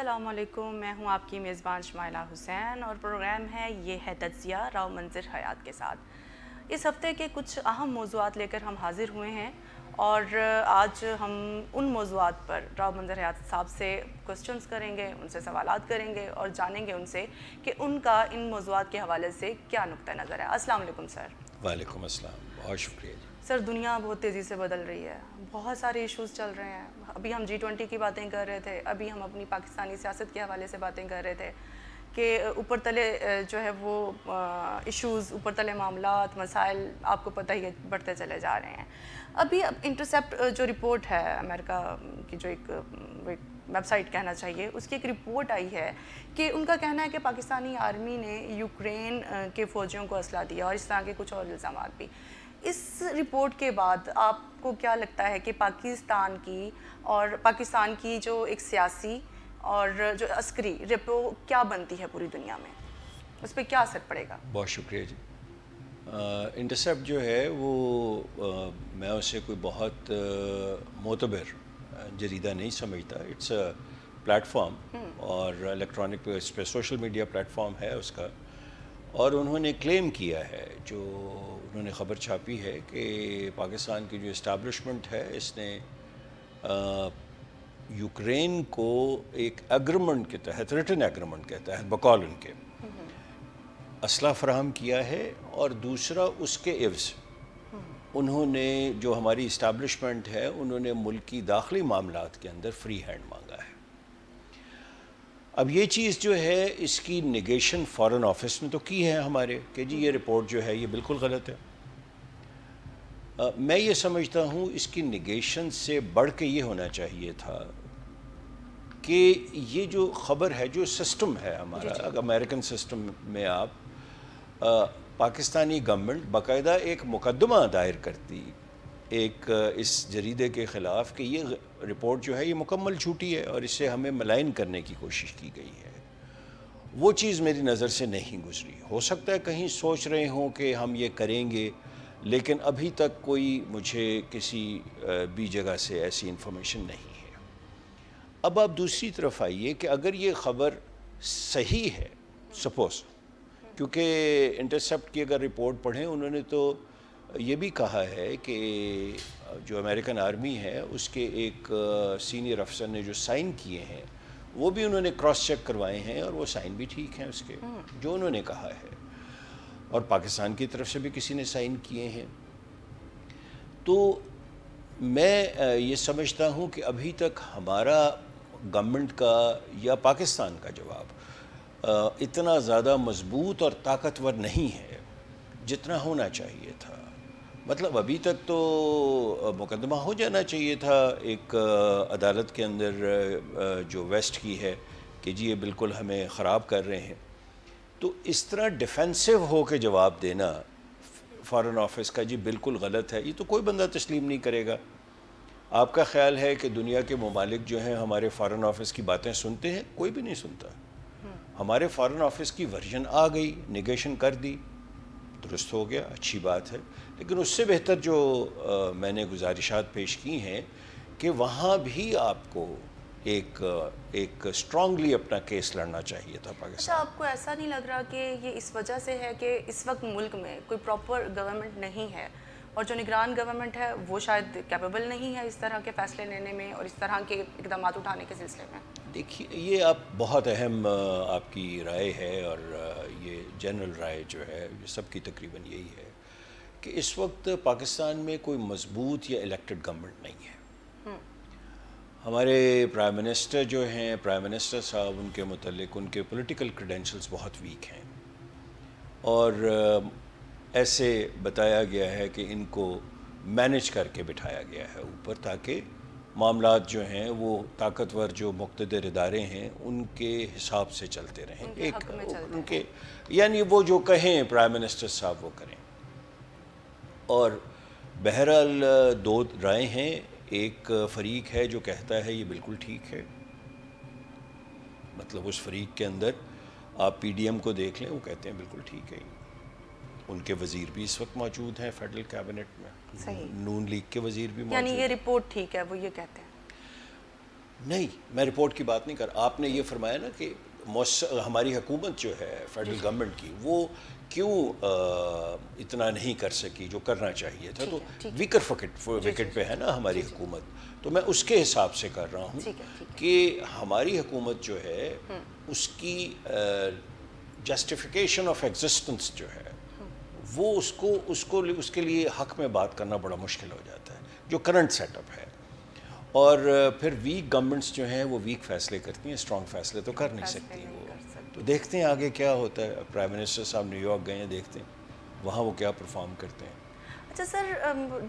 السلام علیکم، میں ہوں آپ کی میزبان شمائلہ حسین اور پروگرام ہے یہ ہے تجزیہ راؤ منظر حیات کے ساتھ۔ اس ہفتے کے کچھ اہم موضوعات لے کر ہم حاضر ہوئے ہیں اور آج ہم ان موضوعات پر راؤ منظر حیات صاحب سے کوسچنز کریں گے، ان سے سوالات کریں گے اور جانیں گے ان سے کہ ان کا ان موضوعات کے حوالے سے کیا نقطہ نظر ہے۔ السلام علیکم سر۔ وعلیکم السلام، بہت شکریہ جی۔ سر، دنیا بہت تیزی سے بدل رہی ہے، بہت سارے ایشوز چل رہے ہیں۔ ابھی ہم G20 کی باتیں کر رہے تھے، ابھی ہم اپنی پاکستانی سیاست کے حوالے سے باتیں کر رہے تھے کہ اوپر تلے جو ہے وہ ایشوز، اوپر تلے معاملات، مسائل آپ کو پتہ ہی ہے بڑھتے چلے جا رہے ہیں۔ ابھی انٹرسیپٹ جو رپورٹ ہے امریکہ کی، جو ایک ویب سائٹ کہنا چاہیے، اس کی ایک رپورٹ آئی ہے کہ ان کا کہنا ہے کہ پاکستانی آرمی نے یوکرین کے فوجیوں کو اسلحہ دیا اور اس طرح کے کچھ اور الزامات بھی۔ اس رپورٹ کے بعد آپ کو کیا لگتا ہے کہ پاکستان کی جو ایک سیاسی اور جو عسکری رپو کیا بنتی ہے پوری دنیا میں، اس پہ کیا اثر پڑے گا؟ بہت شکریہ جی۔ انٹرسیپٹ جو ہے وہ میں اسے کوئی بہت معتبر جریدہ نہیں سمجھتا۔ اٹس اے پلیٹ فارم اور الیکٹرانک اس پہ سوشل میڈیا پلیٹ فارم ہے اس کا، اور انہوں نے کلیم کیا ہے، جو انہوں نے خبر چھاپی ہے کہ پاکستان کی جو اسٹیبلشمنٹ ہے اس نے یوکرین کو ایک ایگریمنٹ کے تحت، ریٹن ایگریمنٹ کے تحت بقول ان کے اسلحہ فراہم کیا ہے، اور دوسرا اس کے عوض انہوں نے جو ہماری اسٹیبلشمنٹ ہے انہوں نے ملکی داخلی معاملات کے اندر فری ہینڈ مانگا ہے۔ اب یہ چیز جو ہے اس کی نیگیشن فارن آفس نے تو کی ہے ہمارے، کہ جی یہ رپورٹ جو ہے یہ بالکل غلط ہے۔ میں یہ سمجھتا ہوں اس کی نیگیشن سے بڑھ کے یہ ہونا چاہیے تھا کہ یہ جو خبر ہے، جو سسٹم ہے ہمارا، اگر امریکن سسٹم میں آپ پاکستانی گورنمنٹ باقاعدہ ایک مقدمہ دائر کرتی ایک اس جریدے کے خلاف کہ یہ رپورٹ جو ہے یہ مکمل جھوٹی ہے اور اس سے ہمیں ملائن کرنے کی کوشش کی گئی ہے، وہ چیز میری نظر سے نہیں گزری۔ ہو سکتا ہے کہیں سوچ رہے ہوں کہ ہم یہ کریں گے، لیکن ابھی تک کوئی مجھے کسی بھی جگہ سے ایسی انفارمیشن نہیں ہے۔ اب آپ دوسری طرف آئیے کہ اگر یہ خبر صحیح ہے، سپوز، کیونکہ انٹرسیپٹ کی اگر رپورٹ پڑھیں انہوں نے تو یہ بھی کہا ہے کہ جو امریکن آرمی ہے اس کے ایک سینئر افسر نے جو سائن کیے ہیں وہ بھی انہوں نے کراس چیک کروائے ہیں، اور وہ سائن بھی ٹھیک ہیں اس کے جو انہوں نے کہا ہے، اور پاکستان کی طرف سے بھی کسی نے سائن کیے ہیں۔ تو میں یہ سمجھتا ہوں کہ ابھی تک ہمارا گورنمنٹ کا یا پاکستان کا جواب اتنا زیادہ مضبوط اور طاقتور نہیں ہے جتنا ہونا چاہیے تھا۔ مطلب ابھی تک تو مقدمہ ہو جانا چاہیے تھا ایک عدالت کے اندر جو ویسٹ کی ہے کہ جی یہ بالکل ہمیں خراب کر رہے ہیں۔ تو اس طرح ڈیفینسو ہو کے جواب دینا فارن آفس کا جی بالکل غلط ہے، یہ تو کوئی بندہ تسلیم نہیں کرے گا۔ آپ کا خیال ہے کہ دنیا کے ممالک جو ہیں ہمارے فارن آفس کی باتیں سنتے ہیں؟ کوئی بھی نہیں سنتا۔ ہمارے فارن آفس کی ورژن آ گئی، نیگیشن کر دی، درست ہو گیا، اچھی بات ہے، لیکن اس سے بہتر جو میں نے گزارشات پیش کی ہیں کہ وہاں بھی آپ کو ایک اسٹرانگلی اپنا کیس لڑنا چاہیے تھا اچھا، پاکستان۔ آپ کو ایسا نہیں لگ رہا کہ یہ اس وجہ سے ہے کہ اس وقت ملک میں کوئی پراپر گورنمنٹ نہیں ہے، اور جو نگران گورنمنٹ ہے وہ شاید کیپیبل نہیں ہے اس طرح کے فیصلے لینے میں اور اس طرح کے اقدامات اٹھانے کے سلسلے میں؟ دیکھیے، یہ آپ بہت اہم آپ کی رائے ہے، اور یہ جنرل رائے جو ہے یہ سب کی تقریباً یہی ہے کہ اس وقت پاکستان میں کوئی مضبوط یا الیکٹڈ گورنمنٹ نہیں ہے۔ ہمارے پرائم منسٹر جو ہیں، پرائم منسٹر صاحب، ان کے متعلق ان کے پولیٹیکل کریڈینشلز بہت ویک ہیں، اور ایسے بتایا گیا ہے کہ ان کو مینج کر کے بٹھایا گیا ہے اوپر، تاکہ معاملات جو ہیں وہ طاقتور جو مقتدر ادارے ہیں ان کے حساب سے چلتے رہیں، ان کے حق میں چلتے ان ہیں۔ کے یعنی وہ جو کہیں پرائم منسٹر صاحب وہ کریں۔ اور بہرحال دو رائے ہیں، ایک فریق ہے جو کہتا ہے یہ بالکل ٹھیک ہے، مطلب اس فریق کے اندر آپ پی ڈی ایم کو دیکھ لیں، وہ کہتے ہیں بالکل ٹھیک ہے، ان کے وزیر بھی اس وقت موجود ہیں فیڈرل کیبنٹ میں، صحیح، نون لیگ کے وزیر بھی یعنی یہ موجود ہیں۔ رپورٹ ٹھیک ہے، وہ یہ کہتے ہیں۔ نہیں، میں رپورٹ کی بات نہیں کر، آپ نے یہ فرمایا نا کہ ہماری حکومت جو ہے فیڈرل گورنمنٹ کی وہ کیوں اتنا نہیں کر سکی جو کرنا چاہیے تھا، تو ویکر وکٹ پہ ہے نا ہماری حکومت، تو میں اس کے حساب سے کر رہا ہوں کہ ہماری حکومت جو ہے اس کی جسٹیفیکیشن آف ایگزسٹنس جو ہے وہ اس کے لیے حق میں بات کرنا بڑا مشکل ہو جاتا ہے جو کرنٹ سیٹ اپ ہے. اور پھر ویک گورنمنٹس جو ہیں وہ ویک فیصلے کرتی ہیں، اسٹرانگ فیصلے تو کر نہیں سکتی وہ. تو دیکھتے ہیں آگے کیا ہوتا ہے. پرائم منسٹر صاحب نیو یارک گئے ہیں، دیکھتے ہیں وہاں وہ کیا پرفارم کرتے ہیں. اچھا سر،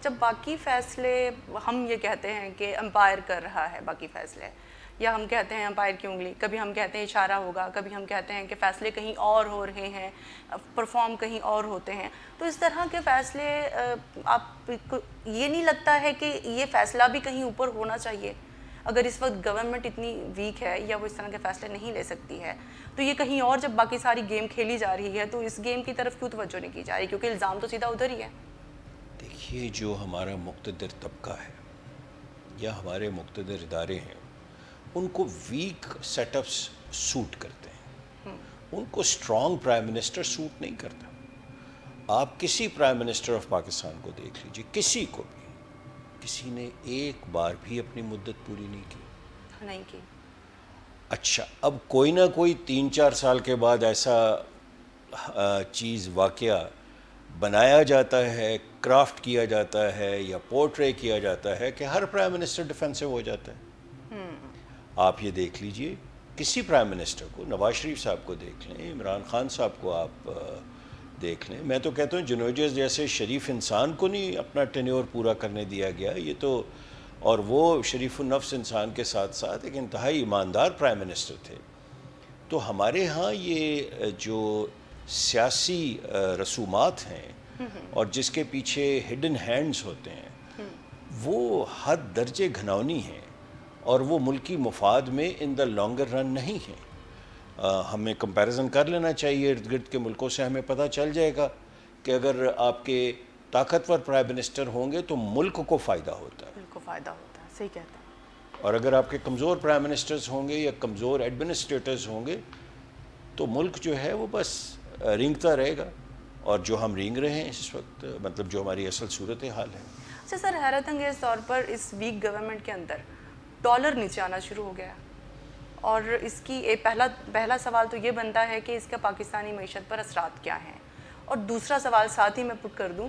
جب باقی فیصلے ہم یہ کہتے ہیں کہ امپائر کر رہا ہے باقی فیصلے، یا ہم کہتے ہیں امپائر کی انگلی، کبھی ہم کہتے ہیں اشارہ ہوگا، کبھی ہم کہتے ہیں کہ فیصلے کہیں اور ہو رہے ہیں، پرفارم کہیں اور ہوتے ہیں، تو اس طرح کے فیصلے آپ کو یہ نہیں لگتا ہے کہ یہ فیصلہ بھی کہیں اوپر ہونا چاہیے؟ اگر اس وقت گورنمنٹ اتنی ویک ہے یا وہ اس طرح کے فیصلے نہیں لے سکتی ہے، تو یہ کہیں اور جب باقی ساری گیم کھیلی جا رہی ہے تو اس گیم کی طرف کیوں توجہ نہیں کی جا رہی؟ کیونکہ الزام تو سیدھا ادھر ہی ہے. دیکھیے، جو ہمارا مقتدر طبقہ ہے یا ہمارے مقتدر ادارے ہیں ان کو ویک سیٹ اپس سوٹ کرتے ہیں، ان کو اسٹرانگ پرائم منسٹر سوٹ نہیں کرتا. آپ کسی پرائم منسٹر آف پاکستان کو دیکھ لیجیے، کسی کو بھی، کسی نے ایک بار بھی اپنی مدت پوری نہیں کی. نہیں کی. اچھا، اب کوئی نہ کوئی 3-4 سال کے بعد ایسا چیز واقعہ بنایا جاتا ہے، کرافٹ کیا جاتا ہے یا پورٹرے کیا جاتا ہے کہ ہر پرائم منسٹر ڈیفینسو ہو جاتا ہے. آپ یہ دیکھ لیجئے کسی پرائم منسٹر کو، نواز شریف صاحب کو دیکھ لیں، عمران خان صاحب کو آپ دیکھ لیں. میں تو کہتا ہوں جنوجز جیسے شریف انسان کو نہیں اپنا ٹینیور پورا کرنے دیا گیا، یہ تو، اور وہ شریف النفس انسان کے ساتھ ساتھ ایک انتہائی ایماندار پرائم منسٹر تھے. تو ہمارے ہاں یہ جو سیاسی رسومات ہیں اور جس کے پیچھے ہڈن ہینڈز ہوتے ہیں وہ حد درجے گھناؤنی ہیں اور وہ ملکی مفاد میں ان دا لانگر رن نہیں ہیں. ہمیں کمپیریزن کر لینا چاہیے ارد گرد کے ملکوں سے، ہمیں پتہ چل جائے گا کہ اگر آپ کے طاقتور پرائم منسٹر ہوں گے تو ملک کو فائدہ ہوتا ہے. ملک کو فائدہ ہوتا ہے، صحیح کہتے ہیں. اور اگر آپ کے کمزور پرائم منسٹرز ہوں گے یا کمزور ایڈمنسٹریٹرز ہوں گے تو ملک جو ہے وہ بس رینگتا رہے گا، اور جو ہم رینگ رہے ہیں اس وقت، مطلب جو ہماری اصل صورتحال ہے. اچھا سر، حیرت انگیز طور پر اس ویک گورنمنٹ کے اندر ڈالر نیچے آنا شروع ہو گیا، اور اس کی ایک پہلا سوال تو یہ بنتا ہے کہ اس کا پاکستانی معیشت پر اثرات کیا ہیں، اور دوسرا سوال ساتھ ہی میں پٹ کر دوں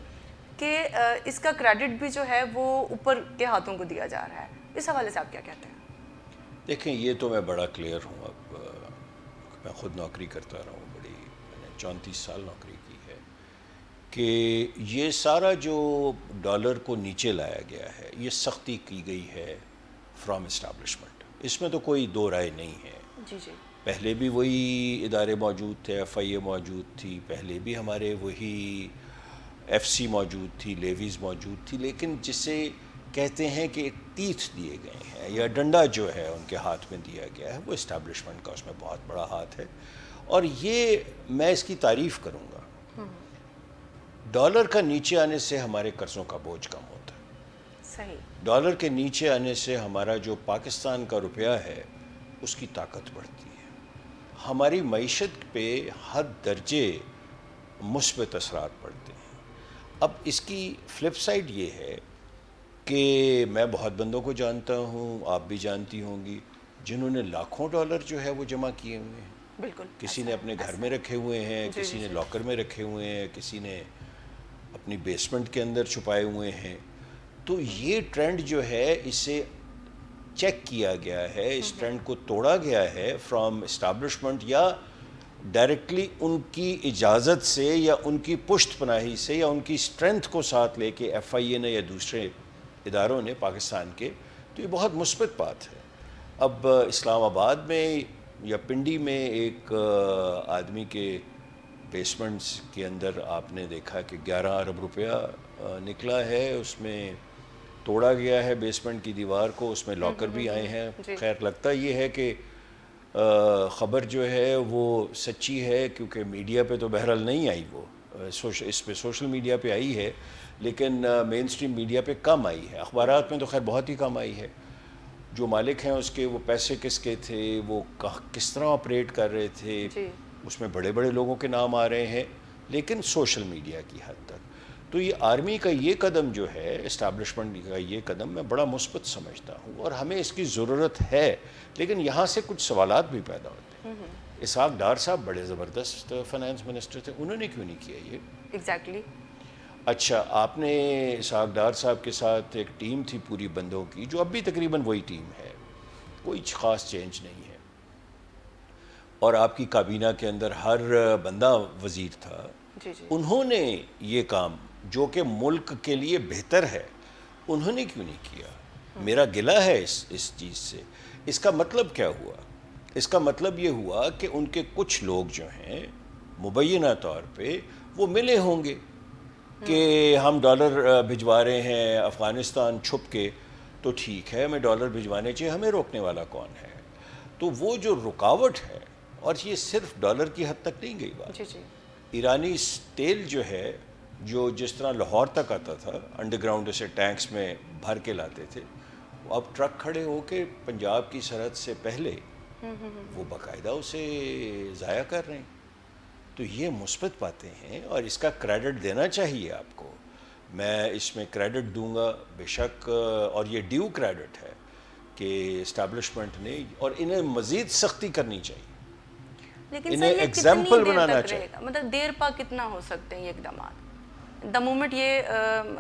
کہ اس کا کریڈٹ بھی جو ہے وہ اوپر کے ہاتھوں کو دیا جا رہا ہے. اس حوالے سے آپ کیا کہتے ہیں؟ دیکھیں، یہ تو میں بڑا کلیئر ہوں. اب میں خود نوکری کرتا رہا ہوں، میں نے 34 سال نوکری کی ہے، کہ یہ سارا جو ڈالر کو نیچے لایا گیا ہے یہ سختی کی گئی ہے فرام اسٹیبلشمنٹ. اس میں تو کوئی دو رائے نہیں ہے. جی جی. پہلے بھی وہی ادارے موجود تھے، ایف آئی اے موجود تھی، پہلے بھی ہمارے وہی ایف سی موجود تھی، لیویز موجود تھی، لیکن جسے کہتے ہیں کہ تیتھ دیے گئے ہیں یا ڈنڈا جو ہے ان کے ہاتھ میں دیا گیا ہے، وہ اسٹیبلشمنٹ کا اس میں بہت بڑا ہاتھ ہے. اور یہ میں اس کی تعریف کروں گا. ڈالر کا نیچے آنے سے ہمارے قرضوں کا بوجھ کم ہوتا ہے. صحیح. ڈالر کے نیچے آنے سے ہمارا جو پاکستان کا روپیہ ہے اس کی طاقت بڑھتی ہے. ہماری معیشت پہ حد درجے مثبت اثرات پڑتے ہیں. اب اس کی فلپ سائڈ یہ ہے کہ میں بہت بندوں کو جانتا ہوں، آپ بھی جانتی ہوں گی، جنہوں نے لاکھوں ڈالر جو ہے وہ جمع کیے ہوئے ہیں. بالکل. کسی نے اپنے گھر میں رکھے ہوئے ہیں، کسی نے لاکر میں رکھے ہوئے ہیں، کسی نے اپنی بیسمنٹ کے اندر چھپائے ہوئے ہیں. تو یہ ٹرینڈ جو ہے اسے چیک کیا گیا ہے، اس ٹرینڈ کو توڑا گیا ہے فرام اسٹیبلشمنٹ، یا ڈائریکٹلی ان کی اجازت سے یا ان کی پشت پناہی سے یا ان کی سٹرینتھ کو ساتھ لے کے ایف آئی اے نے یا دوسرے اداروں نے پاکستان کے. تو یہ بہت مثبت بات ہے. اب اسلام آباد میں یا پنڈی میں ایک آدمی کے بیسمنٹس کے اندر آپ نے دیکھا کہ 11 ارب روپیہ نکلا ہے، اس میں توڑا گیا ہے بیسمنٹ کی دیوار کو، اس میں لاکر بھی آئے ہیں. خیر لگتا یہ ہے کہ خبر جو ہے وہ سچی ہے، کیونکہ میڈیا پہ تو بہرحال نہیں آئی، وہ اس پہ سوشل میڈیا پہ آئی ہے، لیکن مین سٹریم میڈیا پہ کم آئی ہے. اخبارات میں تو خیر بہت ہی کم آئی ہے. جو مالک ہیں اس کے وہ پیسے کس کے تھے, وہ کس طرح آپریٹ کر رہے تھے, جی اس میں بڑے بڑے لوگوں کے نام آ رہے ہیں, لیکن سوشل میڈیا کی حد تک. تو یہ آرمی کا یہ قدم جو ہے, اسٹیبلشمنٹ کا یہ قدم, میں بڑا مثبت سمجھتا ہوں اور ہمیں اس کی ضرورت ہے. لیکن یہاں سے کچھ سوالات بھی پیدا ہوتے ہیں. اسحاق ڈار صاحب بڑے زبردست فائنانس منسٹر تھے, انہوں نے کیوں نہیں کیا یہ؟ ایگزیکٹلی. اچھا, آپ نے اسحاق ڈار صاحب کے ساتھ ایک ٹیم تھی پوری بندوں کی, جو اب بھی تقریباً وہی ٹیم ہے, کوئی خاص چینج نہیں ہے, اور آپ کی کابینہ کے اندر ہر بندہ وزیر تھا. جی جی. انہوں نے یہ کام جو کہ ملک کے لیے بہتر ہے, انہوں نے کیوں نہیں کیا؟ میرا گلہ ہے اس چیز سے. اس کا مطلب کیا ہوا؟ اس کا مطلب یہ ہوا کہ ان کے کچھ لوگ جو ہیں مبینہ طور پہ وہ ملے ہوں گے کہ ہم ڈالر بھجوا رہے ہیں افغانستان چھپ کے, تو ٹھیک ہے ہمیں ڈالر بھجوانے چاہیے, ہمیں روکنے والا کون ہے؟ تو وہ جو رکاوٹ ہے, اور یہ صرف ڈالر کی حد تک نہیں گئی بات. جی جی. ایرانی تیل جو ہے, جو جس طرح لاہور تک آتا تھا انڈر گراؤنڈ اسے ٹینکس میں بھر کے لاتے تھے, وہ اب ٹرک کھڑے ہو کے پنجاب کی سرحد سے پہلے وہ باقاعدہ اسے ضائع کر رہے ہیں. تو یہ مثبت باتیں ہیں اور اس کا کریڈٹ دینا چاہیے آپ کو. میں اس میں کریڈٹ دوں گا بے شک, اور یہ ڈیو کریڈٹ ہے کہ اسٹیبلشمنٹ نے, اور انہیں مزید سختی کرنی چاہیے, لیکن انہیں سر یہ ایگزامپل کتنی دیر بنانا تک چاہیے. رہے گا؟ مطلب دیر پا کتنا ہو سکتے ہیں یہ اقدامات؟ دا مومنٹ یہ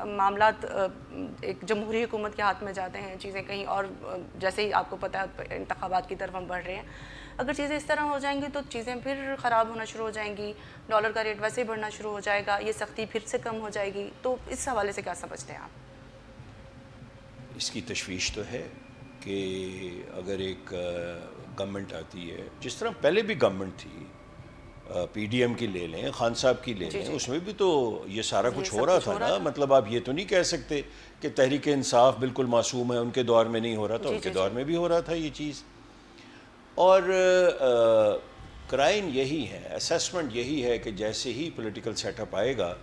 معاملات ایک جمہوری حکومت کے ہاتھ میں جاتے ہیں, چیزیں کہیں اور, جیسے ہی آپ کو پتہ ہے انتخابات کی طرف ہم بڑھ رہے ہیں, اگر چیزیں اس طرح ہو جائیں گی تو چیزیں پھر خراب ہونا شروع ہو جائیں گی, ڈالر کا ریٹ ویسے ہی بڑھنا شروع ہو جائے گا, یہ سختی پھر سے کم ہو جائے گی. تو اس حوالے سے کیا سمجھتے ہیں آپ؟ اس کی تشویش تو ہے کہ اگر ایک گورنمنٹ آتی ہے, جس طرح پہلے بھی گورنمنٹ تھی, پی ڈی ایم کی لے لیں, خان صاحب کی لے لیں, اس میں بھی تو یہ سارا کچھ ہو رہا تھا نا. مطلب آپ یہ تو نہیں کہہ سکتے کہ تحریک انصاف بالکل معصوم ہے, ان کے دور میں نہیں ہو رہا تھا, ان کے دور میں بھی ہو رہا تھا یہ چیز. اور کرائم یہی ہے, اسیسمنٹ یہی ہے کہ جیسے ہی پولیٹیکل سیٹ اپ آئے گا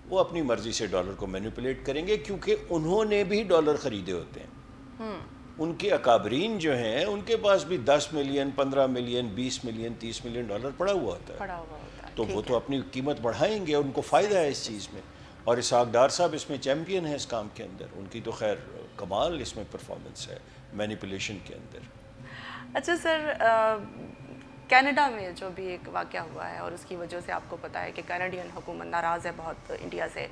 وہ اپنی مرضی سے ڈالر کو مینیپولیٹ کریں گے, کیونکہ انہوں نے بھی ڈالر خریدے ہوتے ہیں. ان کے اکابرین جو ہیں ان کے پاس بھی 10 million 15 million 20 million 30 million dollar پڑا ہوا ہوتا ہے, تو وہ تو اپنی قیمت بڑھائیں گے, ان کو فائدہ ہے اس چیز میں. اور اسحاق ڈار صاحب اس میں چیمپئن ہیں اس کام کے اندر, ان کی تو خیر کمال اس میں پرفارمنس ہے مینیپولیشن کے اندر. اچھا سر, کینیڈا میں جو بھی ایک واقعہ ہوا ہے اور اس کی وجہ سے آپ کو پتہ ہے کہ کینیڈین حکومت ناراض ہے بہت انڈیا سے,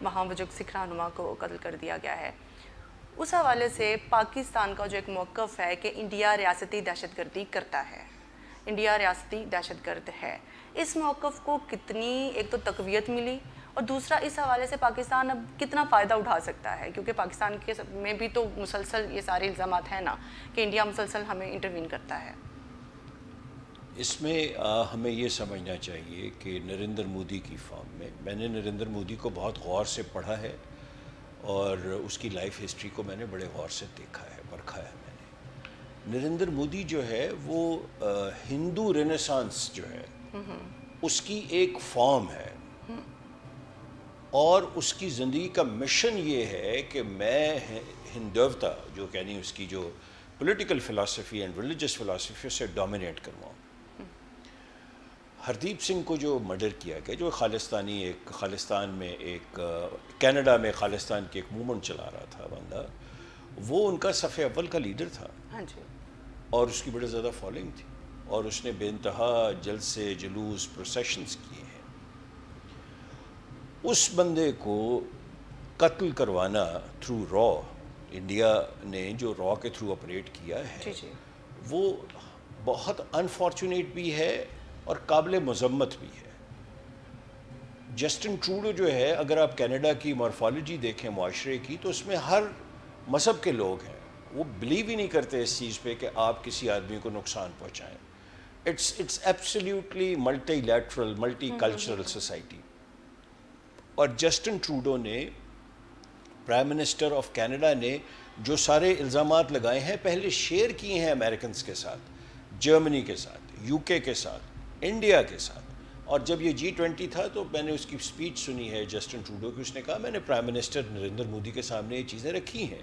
وہاں وہ جو سکھ رہنما کو قتل کر دیا گیا ہے, اس حوالے سے پاکستان کا جو ایک موقف ہے کہ انڈیا ریاستی دہشت گردی کرتا ہے, انڈیا ریاستی دہشت گرد ہے, اس موقف کو کتنی ایک تو تقویت ملی, اور دوسرا اس حوالے سے پاکستان اب کتنا فائدہ اٹھا سکتا ہے؟ کیونکہ پاکستان کے میں بھی تو مسلسل یہ سارے الزامات ہیں نا کہ انڈیا مسلسل ہمیں انٹروین کرتا ہے. اس میں ہمیں یہ سمجھنا چاہیے کہ نریندر مودی کی فارم میں نے نریندر مودی کو بہت غور سے پڑھا ہے, اور اس کی لائف ہسٹری کو میں نے بڑے غور سے دیکھا ہے, پرکھا ہے میں نے. نریندر مودی جو ہے وہ ہندو رینیسانس جو ہے اس کی ایک فارم ہے, اور اس کی زندگی کا مشن یہ ہے کہ میں ہندوتا جو یعنی اس کی جو political philosophy and religious philosophy سے ڈومینیٹ کرواؤں. ہردیپ سنگھ کو جو مرڈر کیا گیا, جو خالستان میں ایک کینیڈا میں خالستان کی ایک موومنٹ چلا رہا تھا بندہ, وہ ان کا صف اول کا لیڈر تھا, اور اس کی بڑے زیادہ فالوئنگ تھی, اور اس نے بے انتہا جلسے جلوس پروسیشنز کیے ہیں. اس بندے کو قتل کروانا تھرو را, انڈیا نے جو را کے تھرو آپریٹ کیا ہے, وہ بہت انفارچونیٹ بھی ہے اور قابل مذمت بھی ہے. جسٹن ٹروڈو جو ہے, اگر آپ کینیڈا کی مورفالوجی دیکھیں معاشرے کی, تو اس میں ہر مذہب کے لوگ ہیں, وہ بلیو ہی نہیں کرتے اس چیز پہ کہ آپ کسی آدمی کو نقصان پہنچائیں. It's absolutely multilateral multicultural society. اور جسٹن ٹروڈو نے, پرائم منسٹر آف کینیڈا نے, جو سارے الزامات لگائے ہیں پہلے شیئر کیے ہیں امریکنز کے ساتھ, جرمنی کے ساتھ, یو کے کے ساتھ, انڈیا کے ساتھ. اور جب یہ G20 تھا تو میں نے اس کی سپیچ سنی ہے جسٹن ٹروڈو کی, اس نے کہا میں نے پرائم منسٹر نریندر مودی کے سامنے یہ چیزیں رکھی ہیں,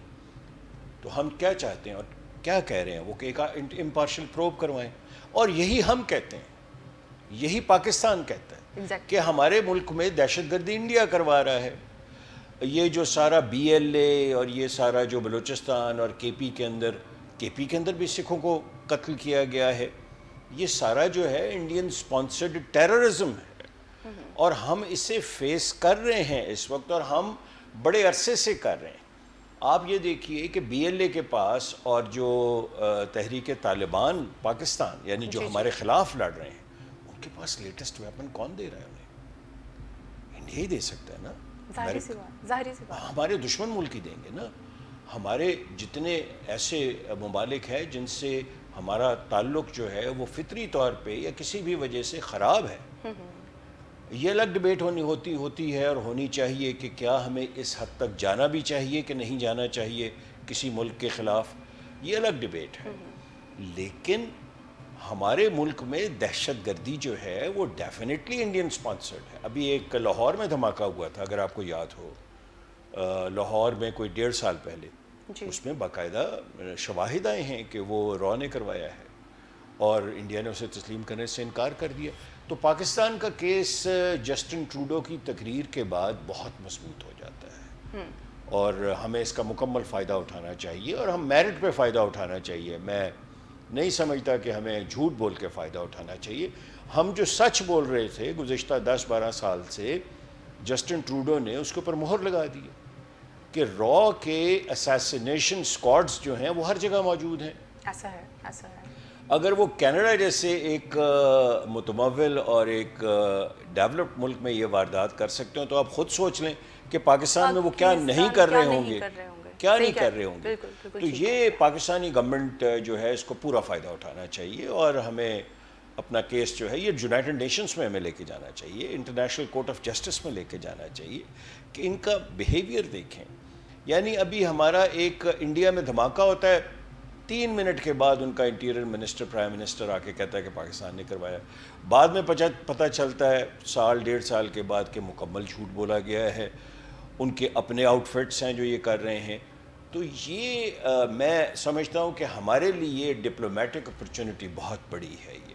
تو ہم کیا چاہتے ہیں. اور کیا کہہ رہے ہیں وہ کہ ایک امپارشل پروب کروائیں. اور یہی ہم کہتے ہیں, یہی پاکستان کہتا ہے کہ ہمارے ملک میں دہشت گردی انڈیا کروا رہا ہے. یہ جو سارا بی ایل اے اور یہ سارا جو بلوچستان اور کے پی کے اندر بھی سکھوں کو قتل کیا گیا ہے, یہ سارا جو ہے انڈین سپانسرڈ ٹیررزم ہے, اور ہم اسے فیس کر رہے ہیں اس وقت, اور ہم بڑے عرصے سے کر رہے ہیں. آپ یہ دیکھیے کہ بی ایل اے کے پاس اور جو تحریک طالبان پاکستان یعنی جو ہمارے خلاف لڑ رہے ہیں, ان کے پاس لیٹسٹ ویپن کون دے رہا ہے انہیں؟ انڈیا ہی دے سکتا ہے نا. ظاہری سی بات. ہمارے دشمن ملک ہی دیں گے نا. ہمارے جتنے ایسے ممالک ہیں جن سے ہمارا تعلق جو ہے وہ فطری طور پہ یا کسی بھی وجہ سے خراب ہے, یہ الگ ڈیبیٹ ہوتی ہے اور ہونی چاہیے کہ کیا ہمیں اس حد تک جانا بھی چاہیے کہ نہیں جانا چاہیے کسی ملک کے خلاف, یہ الگ ڈیبیٹ ہے. لیکن ہمارے ملک میں دہشت گردی جو ہے وہ ڈیفینیٹلی انڈین سپانسرڈ ہے. ابھی ایک لاہور میں دھماکہ ہوا تھا, اگر آپ کو یاد ہو, لاہور میں کوئی 1.5 سال پہلے, اس میں باقاعدہ شواہد آئے ہیں کہ وہ را نے کروایا ہے اور انڈیا نے اسے تسلیم کرنے سے انکار کر دیا. تو پاکستان کا کیس جسٹن ٹروڈو کی تقریر کے بعد بہت مضبوط ہو جاتا ہے, اور ہمیں اس کا مکمل فائدہ اٹھانا چاہیے, اور ہم میرٹ پہ فائدہ اٹھانا چاہیے. میں نہیں سمجھتا کہ ہمیں جھوٹ بول کے فائدہ اٹھانا چاہیے. ہم جو سچ بول رہے تھے گزشتہ 10-12 سال سے, جسٹن ٹروڈو نے اس کے اوپر مہر لگا دی کہ را کے اسیسینیشن اسکواڈز جو ہیں وہ ہر جگہ موجود ہیں. ایسا ہے. اگر وہ کینیڈا جیسے ایک متمول اور ایک ڈیولپڈ ملک میں یہ واردات کر سکتے ہیں, تو آپ خود سوچ لیں کہ پاکستان میں وہ کیا نہیں کر رہے ہوں گے, کیا نہیں کر رہے ہوں گے. تو یہ پاکستانی گورنمنٹ جو ہے اس کو پورا فائدہ اٹھانا چاہیے, اور ہمیں اپنا کیس جو ہے یہ یونائٹڈ نیشنز میں ہمیں لے کے جانا چاہیے, انٹرنیشنل کورٹ آف جسٹس میں لے کے جانا چاہیے کہ ان کا بیہیویئر دیکھیں. یعنی ابھی ہمارا ایک انڈیا میں دھماکہ ہوتا ہے, 3 منٹ کے بعد ان کا انٹیریئر منسٹر پرائم منسٹر آ کے کہتا ہے کہ پاکستان نے کروایا. بعد میں پتہ چلتا ہے 1.5 سال کے بعد کہ مکمل جھوٹ بولا گیا ہے, ان کے اپنے آؤٹ فٹس ہیں جو یہ کر رہے ہیں. تو یہ میں سمجھتا ہوں کہ ہمارے لیے ڈپلومیٹک اپرچونٹی بہت بڑی ہے. یہ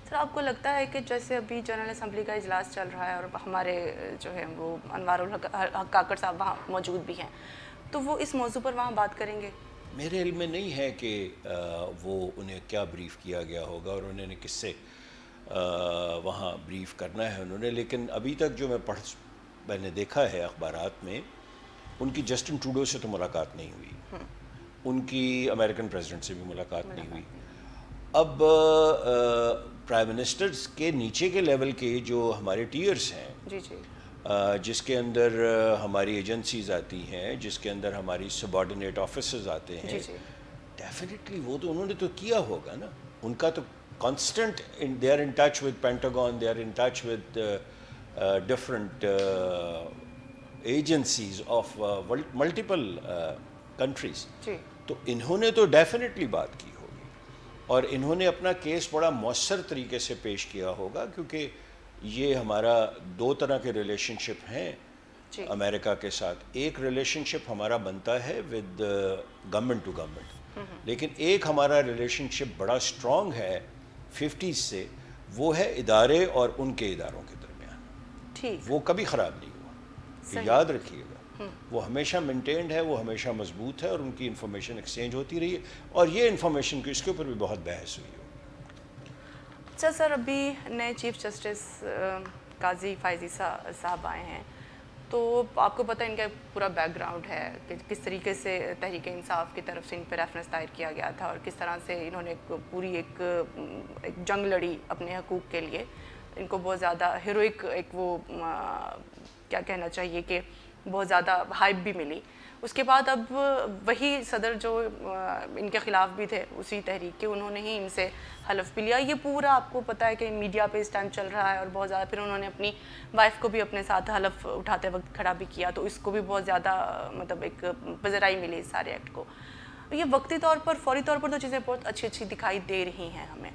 سر آپ کو لگتا ہے کہ جیسے ابھی جنرل اسمبلی کا اجلاس چل رہا ہے اور ہمارے جو ہے وہ انوار الحق کاکڑ صاحب وہاں موجود بھی ہیں, تو وہ اس موضوع پر وہاں بات کریں گے؟ میرے علم میں نہیں ہے کہ وہ انہیں کیا بریف کیا گیا ہوگا اور انہوں نے کس سے وہاں بریف کرنا ہے انہوں نے. لیکن ابھی تک جو میں نے دیکھا ہے اخبارات میں, ان کی جسٹن ٹروڈو سے تو ملاقات نہیں ہوئی, ان کی امریکن پریزیڈنٹ سے بھی ملاقات نہیں ہوئی. اب پرائم منسٹرز کے نیچے کے لیول کے جو ہمارے ٹیئرز ہیں, جس کے اندر ہماری ایجنسیز آتی ہیں, جس کے اندر ہماری سبارڈینیٹ آفیسرز آتے ہیں, ڈیفینیٹلی وہ تو انہوں نے تو کیا ہوگا نا. ان کا تو constant they are in touch with Pentagon, they are in touch with different agencies of multiple countries. تو انہوں نے تو ڈیفینیٹلی بات کی ہوگی, اور انہوں نے اپنا کیس بڑا مؤثر طریقے سے پیش کیا ہوگا, کیونکہ یہ ہمارا 2 طرح کے ریلیشن شپ ہیں امریکہ کے ساتھ. ایک ریلیشن شپ ہمارا بنتا ہے ود گورنمنٹ ٹو گورنمنٹ, لیکن ایک ہمارا ریلیشن شپ بڑا اسٹرانگ ہے 50s سے, وہ ہے ادارے اور ان کے اداروں کے درمیان. وہ کبھی خراب نہیں ہوا, یاد رکھیے گا, وہ ہمیشہ مینٹینڈ ہے, وہ ہمیشہ مضبوط ہے, اور ان کی انفارمیشن ایکسچینج ہوتی رہی ہے, اور یہ انفارمیشن کی اس کے اوپر بھی بہت بحث ہوئی ہے. اچھا سر, ابھی نئے چیف جسٹس قاضی فائزی صاحب آئے ہیں, تو آپ کو پتہ ہے ان کا پورا بیک گراؤنڈ ہے کہ کس طریقے سے تحریک انصاف کی طرف سے ان پہ ریفرنس دائر کیا گیا تھا, اور کس طرح سے انہوں نے پوری ایک جنگ لڑی اپنے حقوق کے لیے. ان کو بہت زیادہ ہیروئک ایک وہ کیا کہنا چاہیے کہ بہت زیادہ ہائپ بھی ملی. اس کے بعد اب وہی صدر جو ان کے خلاف بھی تھے اسی تحریک کے, انہوں نے ہی ان سے حلف بھی لیا. یہ پورا آپ کو پتہ ہے کہ میڈیا پہ اس ٹائم چل رہا ہے, اور بہت زیادہ پھر انہوں نے اپنی وائف کو بھی اپنے ساتھ حلف اٹھاتے وقت کھڑا بھی کیا, تو اس کو بھی بہت زیادہ مطلب ایک پذیرائی ملی اس سارے ایکٹ کو. یہ وقتی طور پر فوری طور پر تو چیزیں بہت اچھی دکھائی دے رہی ہیں ہمیں,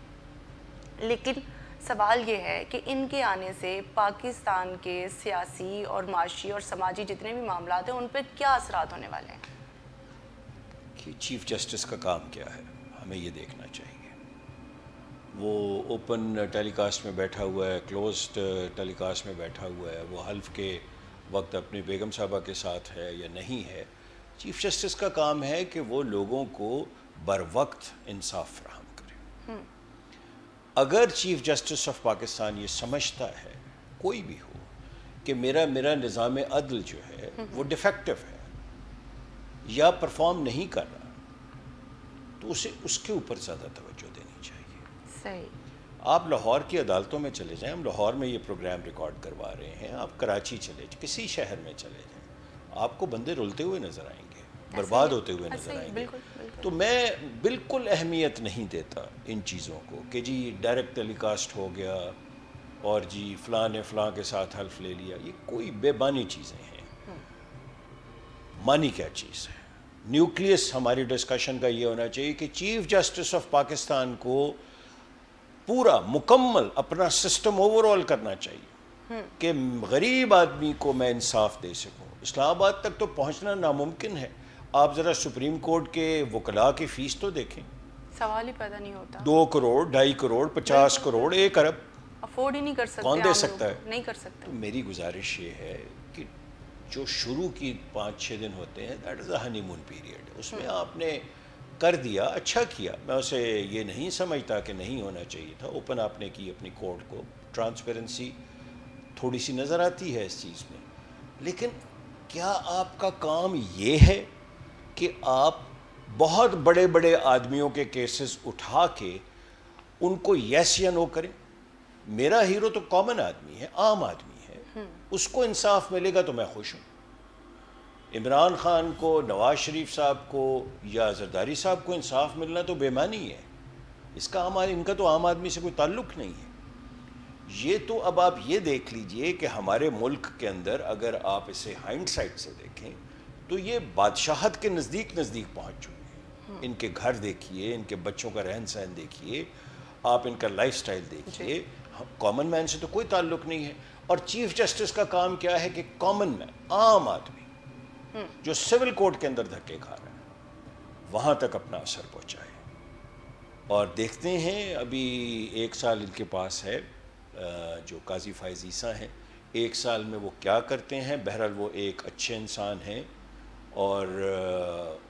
لیکن سوال یہ ہے کہ ان کے آنے سے پاکستان کے سیاسی اور معاشی اور سماجی جتنے بھی معاملات ہیں ان پہ کیا اثرات ہونے والے ہیں؟ دیکھیے چیف جسٹس کا کام کیا ہے ہمیں یہ دیکھنا چاہیے. وہ اوپن ٹیلی کاسٹ میں بیٹھا ہوا ہے, کلوزڈ ٹیلی کاسٹ میں بیٹھا ہوا ہے, وہ حلف کے وقت اپنی بیگم صاحبہ کے ساتھ ہے یا نہیں ہے. چیف جسٹس کا کام ہے کہ وہ لوگوں کو بر وقت انصاف فراہم کرے. اگر چیف جسٹس آف پاکستان یہ سمجھتا ہے کوئی بھی ہو کہ میرا نظام عدل جو ہے وہ ڈیفیکٹو ہے یا پرفارم نہیں کر رہا, تو اسے اس کے اوپر زیادہ توجہ دینی چاہیے. صحیح. آپ لاہور کی عدالتوں میں چلے جائیں, ہم لاہور میں یہ پروگرام ریکارڈ کروا رہے ہیں, آپ کراچی چلے جائیں, کسی شہر میں چلے جائیں, آپ کو بندے رلتے ہوئے نظر آئیں گے, برباد ہوتے ہوئے نظر آئیں گے. تو میں بالکل اہمیت نہیں دیتا ان چیزوں کو کہ جی ڈائریکٹ ٹیلی کاسٹ ہو گیا اور جی فلاں نے فلاں کے ساتھ حلف لے لیا. یہ کوئی بے بانی چیزیں ہیں. مانی کیا چیز ہے؟ نیوکلیس ہماری ڈسکشن کا یہ ہونا چاہیے کہ چیف جسٹس آف پاکستان کو پورا مکمل اپنا سسٹم اوور آل کرنا چاہیے کہ غریب آدمی کو میں انصاف دے سکوں. اسلام آباد تک تو پہنچنا ناممکن ہے. آپ ذرا سپریم کورٹ کے وکلاء کی فیس تو دیکھیں, سوال ہی پیدا نہیں ہوتا. 2 کروڑ 2.5 کروڑ 50 کروڑ 1 ارب افورڈ ہی نہیں کر سکتے. کون دے سکتا ہے؟ نہیں کر سکتے. تو میری گزارش یہ ہے کہ جو شروع کی 5-6 دن ہوتے ہیں that is a honeymoon period, اس میں آپ نے کر دیا, اچھا کیا. میں اسے یہ نہیں سمجھتا کہ نہیں ہونا چاہیے تھا. اوپن آپ نے کی اپنی کورٹ کو, ٹرانسپیرنسی تھوڑی سی نظر آتی ہے اس چیز میں, لیکن کیا آپ کا کام یہ ہے کہ آپ بہت بڑے بڑے آدمیوں کے کیسز اٹھا کے ان کو یس یا نو کریں؟ میرا ہیرو تو کامن آدمی ہے, عام آدمی ہے, اس کو انصاف ملے گا تو میں خوش ہوں. عمران خان کو, نواز شریف صاحب کو یا زرداری صاحب کو انصاف ملنا تو بے معنی ہے. اس کا ان کا تو عام آدمی سے کوئی تعلق نہیں ہے. یہ تو اب آپ یہ دیکھ لیجئے کہ ہمارے ملک کے اندر اگر آپ اسے ہائنڈ سائٹ سے دیکھیں تو یہ بادشاہت کے نزدیک پہنچ چکے ہیں. ان کے گھر دیکھیے, ان کے بچوں کا رہن سہن دیکھیے, آپ ان کا لائف سٹائل دیکھیے. کامن مین سے تو کوئی تعلق نہیں ہے. اور چیف جسٹس کا کام کیا ہے کہ کامن مین, عام آدمی جو سول کوڈ کے اندر دھکے کھا رہا ہے وہاں تک اپنا اثر پہنچائے. اور دیکھتے ہیں ابھی 1 سال ان کے پاس ہے جو قاضی فائز عیسیٰ ہیں, 1 سال میں وہ کیا کرتے ہیں. بہرحال وہ ایک اچھے انسان ہیں اور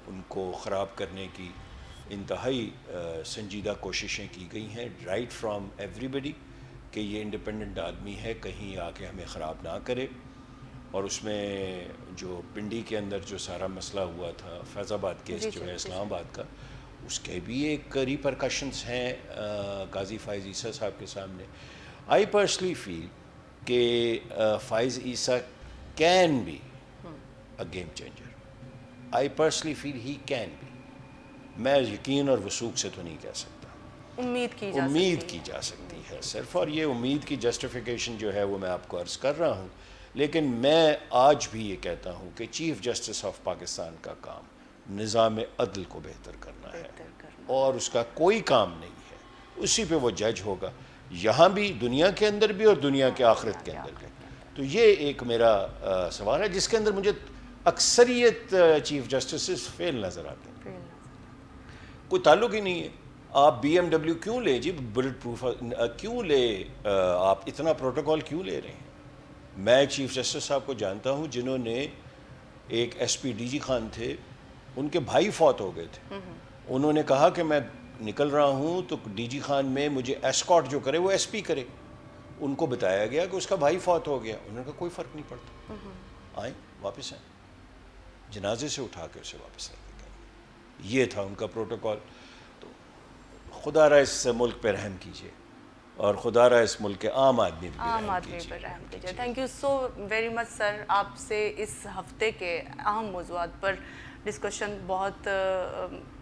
ان کو خراب کرنے کی انتہائی سنجیدہ کوششیں کی گئی ہیں, رائٹ فرام ایوری بڈی, کہ یہ انڈیپینڈنٹ آدمی ہے, کہیں آ کے ہمیں خراب نہ کرے. اور اس میں جو پنڈی کے اندر جو سارا مسئلہ ہوا تھا, فیض آباد کیس جو ہے اسلام آباد کا, اس کے بھی ایک ریپرکشنس ہیں قاضی فائز عیسیٰ صاحب کے سامنے. آئی پرسنلی فیل کہ Faez Isa can be a game changer. I personally feel he can be. میں یقین اور وثوق سے تو نہیں کہہ سکتا, امید کی جا سکتی ہے صرف, اور یہ امید کی جسٹیفیکیشن جو ہے وہ میں آپ کو عرض کر رہا ہوں. لیکن میں آج بھی یہ کہتا ہوں کہ چیف جسٹس آف پاکستان کا کام نظام عدل کو بہتر کرنا ہے اور اس کا کوئی کام نہیں ہے. اسی پہ وہ جج ہوگا, یہاں بھی, دنیا کے اندر بھی اور دنیا کے آخرت کے اندر بھی. تو یہ ایک میرا سوال ہے جس کے اندر مجھے اکثریت چیف جسٹسز فیل نظر آتے ہیں. کوئی تعلق ہی نہیں ہے. آپ BMW کیوں لیں جی, بلٹ پروف کیوں لے, آپ اتنا پروٹوکول کیوں لے رہے ہیں؟ میں چیف جسٹس صاحب کو جانتا ہوں جنہوں نے, ایک S P D G Khan تھے, ان کے بھائی فوت ہو گئے تھے. انہوں نے کہا کہ میں نکل رہا ہوں تو ڈی جی خان میں مجھے ایسکارٹ جو کرے وہ ایس پی کرے. ان کو بتایا گیا کہ اس کا بھائی فوت ہو گیا. انہوں نے کہا کوئی فرق نہیں پڑتا, آئیں واپس آئیں, جنازے سے اٹھا کے اسے واپس لے کے گئے. یہ تھا ان کا پروٹوکول. تو خدا را اس ملک پہ رحم کیجیے اور خدا را اس ملک کے عام آدمی پر رحم کیجیے. Thank you so very much sir. آپ سے اس ہفتے کے اہم موضوعات پر ڈسکشن بہت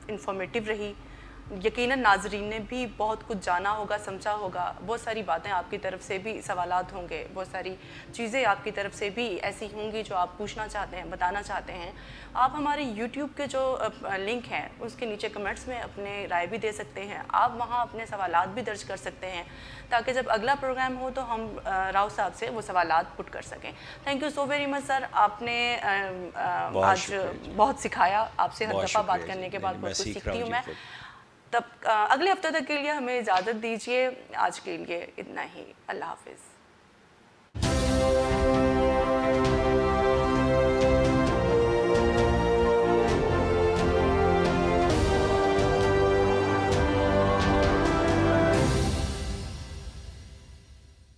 انفارمیٹیو رہی. یقیناً ناظرین نے بھی بہت کچھ جانا ہوگا، سمجھا ہوگا، بہت ساری باتیں آپ کی طرف سے بھی، سوالات ہوں گے، بہت ساری چیزیں آپ کی طرف سے بھی ایسی ہوں گی جو آپ پوچھنا چاہتے ہیں، بتانا چاہتے ہیں. آپ ہمارے یوٹیوب کے جو لنک ہیں اس کے نیچے کمنٹس میں اپنے رائے بھی دے سکتے ہیں. آپ وہاں اپنے سوالات بھی درج کر سکتے ہیں تاکہ جب اگلا پروگرام ہو تو ہم راؤ صاحب سے وہ سوالات پٹ کر سکیں. Thank you so very much sir. آپ نے آج بہت سکھایا. آپ سے ہر دفعہ بات کرنے کے بعد بہت کچھ سیکھتی ہوں میں. تب اگلے ہفتے تک کے لیے ہمیں اجازت دیجیے. آج کے لیے اتنا ہی. اللہ حافظ.